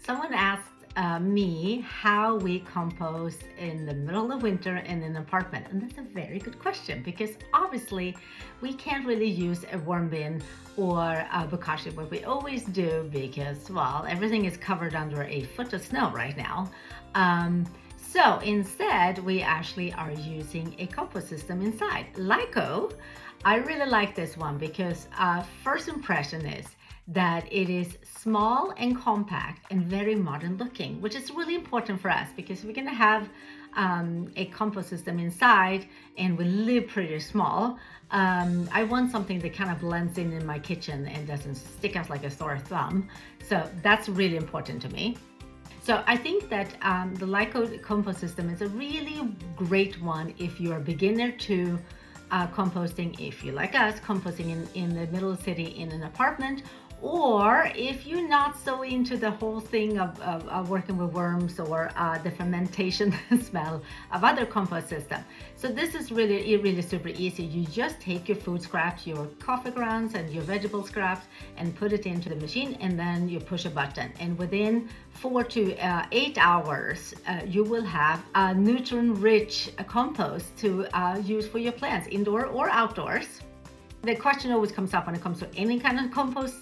Someone asked me how we compost in the middle of winter in an apartment. And that's a very good question because obviously we can't really use a worm bin or a bokashi, what we always do because, well, everything is covered under a foot of snow right now. So instead, we actually are using a compost system inside. Lyko, I really like this one because first impression is that it is small and compact and very modern looking, which is really important for us because we're going to have a compost system inside and we live pretty small. I want something that kind of blends in my kitchen and doesn't stick out like a sore thumb. So that's really important to me. So I think that the Lyko compost system is a really great one if you're a beginner to composting, if you like us, composting in the middle of the city in an apartment, or if you're not so into the whole thing of working with worms or the fermentation smell of other compost systems. So this is really super easy. You just take your food scraps, your coffee grounds and your vegetable scraps and put it into the machine, and then you push a button, and within 4 to 8 hours you will have a nutrient-rich compost to use for your plants, indoor or outdoors. The question always comes up when it comes to any kind of compost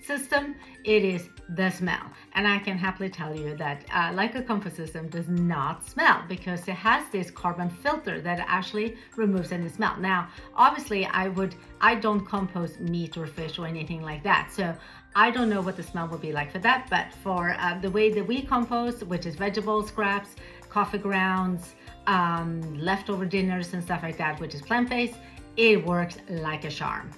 system, it is the smell. And I can happily tell you that Lyko compost system does not smell because it has this carbon filter that actually removes any smell. Now, obviously I don't compost meat or fish or anything like that. So I don't know what the smell will be like for that, but for the way that we compost, which is vegetable scraps, coffee grounds, leftover dinners and stuff like that, which is plant-based, it works like a charm.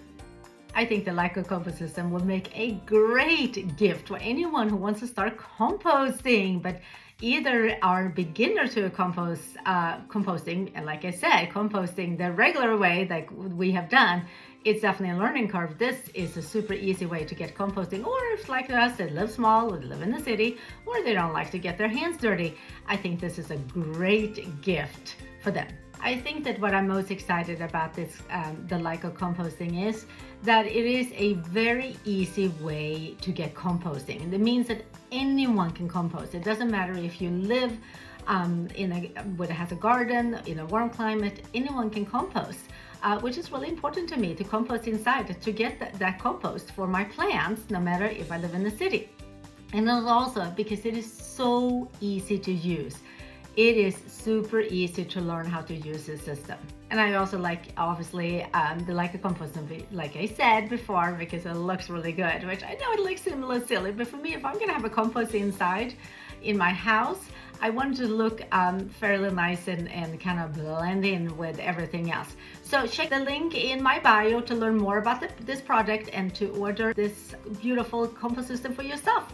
I think the Lyko compost system will make a great gift for anyone who wants to start composting, but either are beginner to composting, and like I said, composting the regular way like we have done, it's definitely a learning curve. This is a super easy way to get composting, or if like us, they live small, or live in the city, or they don't like to get their hands dirty, I think this is a great gift for them. I think that what I'm most excited about this, the Lyko composting, is that it is a very easy way to get composting. And it means that anyone can compost. It doesn't matter if you live where it has a garden, in a warm climate, anyone can compost. Which is really important to me, to compost inside, to get that compost for my plants, no matter if I live in the city. And also because it is so easy to use. It is super easy to learn how to use this system. And I also like, obviously, the Lyko composting, like I said before, because it looks really good, which I know it looks a little silly, but for me, if I'm gonna have a compost inside in my house, I want it to look fairly nice and kind of blend in with everything else. So check the link in my bio to learn more about this project and to order this beautiful compost system for yourself.